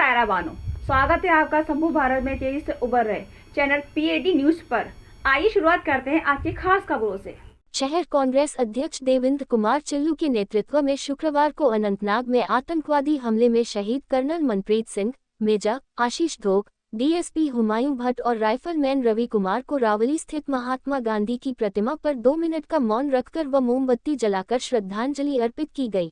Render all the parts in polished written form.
सायरा बानो। स्वागत है आपका शंभू भारत में तेजी से उभर रहे चैनल PAD न्यूज पर। आइए शुरुआत करते हैं आज की खास खबरों से। शहर कांग्रेस अध्यक्ष देवेंद्र कुमार चिल्लू के नेतृत्व में शुक्रवार को अनंतनाग में आतंकवादी हमले में शहीद कर्नल मनप्रीत सिंह, मेजर आशीष धोक, DSP हुमायूं भट्ट और राइफलमैन रवि कुमार को रावली स्थित महात्मा गांधी की प्रतिमा पर 2 मिनट का मौन रखकर व मोमबत्ती जलाकर श्रद्धांजलि अर्पित की गई।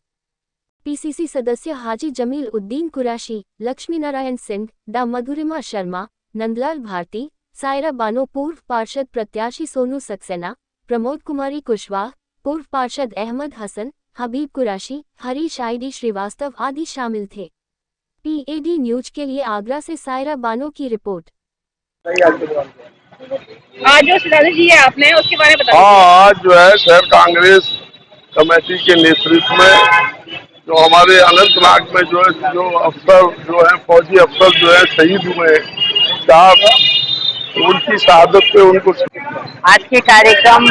PCC सदस्य हाजी जमील उद्दीन कुरैशी, लक्ष्मी नारायण सिंह, डा मधुरिमा शर्मा, नंदलाल भारती, सायरा बानो, पूर्व पार्षद प्रत्याशी सोनू सक्सेना, प्रमोद कुमारी कुशवाहा, पूर्व पार्षद अहमद हसन, हबीब कुरैशी, हरीश ID श्रीवास्तव आदि शामिल थे। PAD न्यूज के लिए आगरा से सायरा बानो की रिपोर्ट। आज जो श्रद्धांजलि दी है आपने उसके बारे में बताइए। आज जो है शहर कांग्रेस कमेटी के नेतृत्व में जो हमारे अनंतनाग में जो अफसर जो है फौजी अफसर जो है शहीद हुए साहब, उनकी शहादत पे उनको आज के कार्यक्रम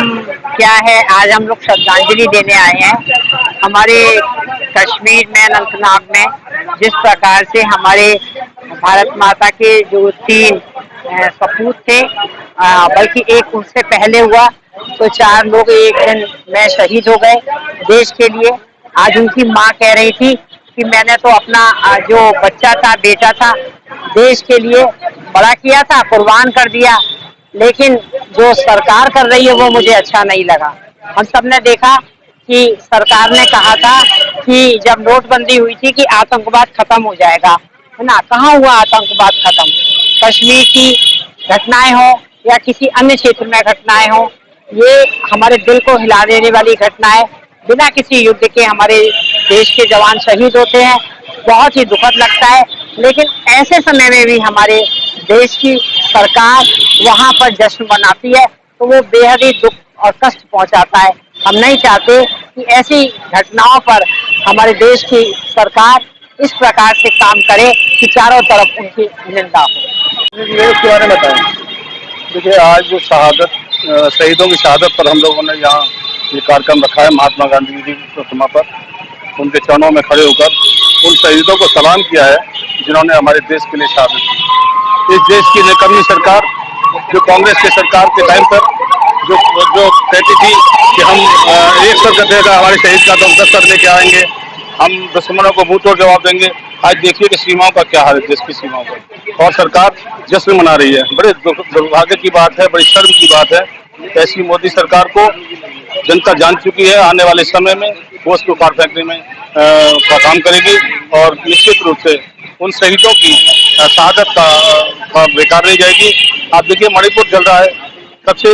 क्या है, आज हम लोग श्रद्धांजलि देने आए हैं। हमारे कश्मीर में अनंतनाग में जिस प्रकार से हमारे भारत माता के जो 3 सपूत थे, बल्कि एक उनसे पहले हुआ तो 4 लोग एक दिन में शहीद हो गए देश के लिए। आज उनकी माँ कह रही थी कि मैंने तो अपना जो बच्चा था, बेटा था, देश के लिए बड़ा किया था, कुर्बान कर दिया, लेकिन जो सरकार कर रही है वो मुझे अच्छा नहीं लगा। हम सब ने देखा कि सरकार ने कहा था कि जब नोटबंदी हुई थी कि आतंकवाद खत्म हो जाएगा, है ना। कहाँ हुआ आतंकवाद खत्म? कश्मीर की घटनाएं हो या किसी अन्य क्षेत्र में घटनाएं हो, ये हमारे दिल को हिला देने वाली घटनाएं। बिना किसी युद्ध के हमारे देश के जवान शहीद होते हैं, बहुत ही दुखद लगता है। लेकिन ऐसे समय में भी हमारे देश की सरकार वहाँ पर जश्न मनाती है तो वो बेहद ही दुख और कष्ट पहुँचाता है। हम नहीं चाहते कि ऐसी घटनाओं पर हमारे देश की सरकार इस प्रकार से काम करे कि चारों तरफ उनकी निंदा हो। इसके बारे में बताएं। देखिए, आज जो शहीदों की शहादत पर हम लोगों ने यहाँ ये कार्यक्रम रखा है महात्मा गांधी जी की प्रतिमा पर, उनके चरणों में खड़े होकर उन शहीदों को सलाम किया है जिन्होंने हमारे देश के लिए शहादत की। इस देश की निकम्मी सरकार जो कांग्रेस की सरकार के टाइम पर जो कहती थी कि हम एक सर का देगा हमारे शहीद का तो हम 10 सर लेके आएंगे, हम दुश्मनों को मुंह तोड़ जवाब देंगे। आज देखिए कि सीमाओं का क्या हाल है, देश की सीमाओं पर, और सरकार जश्न मना रही है। बड़े दुर्भाग्य की बात है, बड़ी शर्म की बात है। ऐसी मोदी सरकार को जनता जान चुकी है। आने वाले समय में वो उसको कार फैक्ट्री में का काम करेगी और निश्चित रूप से उन शहीदों की शहादत का बेकार नहीं जाएगी। आप देखिए, मणिपुर चल रहा है, सबसे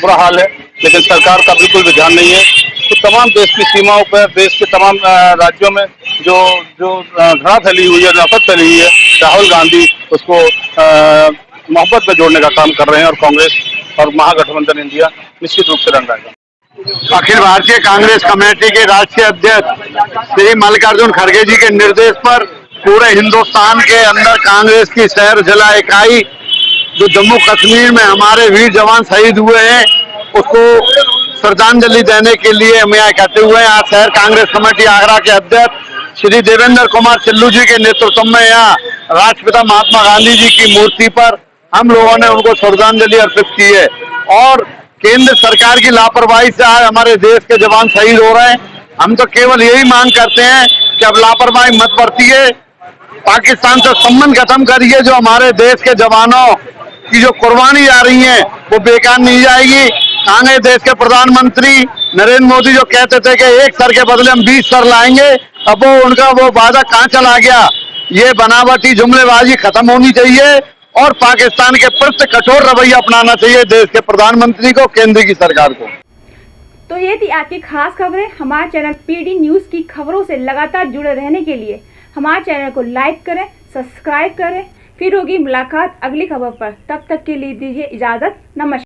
बुरा हाल है, लेकिन सरकार का बिल्कुल भी ध्यान नहीं है। तो तमाम देश की सीमाओं पर, देश के तमाम राज्यों में जो घृणा फैली हुई है, नफरत फैली हुई है, राहुल गांधी उसको मोहब्बत में जोड़ने का काम कर रहे हैं और कांग्रेस और महागठबंधन इंडिया निश्चित रूप से रंग आएगा। अखिल भारतीय कांग्रेस कमेटी के राष्ट्रीय अध्यक्ष श्री मल्लिकार्जुन खड़गे जी के निर्देश पर पूरे हिंदुस्तान के अंदर कांग्रेस की शहर जिला इकाई जो जम्मू कश्मीर में हमारे वीर जवान शहीद हुए हैं उसको श्रद्धांजलि देने के लिए हम यहाँ इकट्ठे हुए हैं। आज शहर कांग्रेस कमेटी आगरा के अध्यक्ष श्री देवेंद्र कुमार चिल्लू जी के नेतृत्व में यहाँ राष्ट्रपिता महात्मा गांधी जी की मूर्ति पर हम लोगों ने उनको श्रद्धांजलि अर्पित की है। और केंद्र सरकार की लापरवाही से आज हमारे देश के जवान शहीद हो रहे हैं। हम तो केवल यही मांग करते हैं कि अब लापरवाही मत बरतिए, पाकिस्तान से संबंध खत्म करिए। जो हमारे देश के जवानों की जो कुर्बानी आ रही है वो बेकार नहीं जाएगी। कांग्रेस देश के प्रधानमंत्री नरेंद्र मोदी जो कहते थे कि 1 सर के बदले हम 20 सर लाएंगे, अब वो वादा कहाँ चला गया? ये बनावटी जुमलेबाजी खत्म होनी चाहिए और पाकिस्तान के प्रति कठोर रवैया अपनाना चाहिए देश के प्रधानमंत्री को, केंद्र की सरकार को। तो ये थी आज की खास खबरें। हमारे चैनल PAD न्यूज की खबरों से लगातार जुड़े रहने के लिए हमारे चैनल को लाइक करें, सब्सक्राइब करें। फिर होगी मुलाकात अगली खबर पर। तब तक के लिए दीजिए इजाजत। नमस्कार।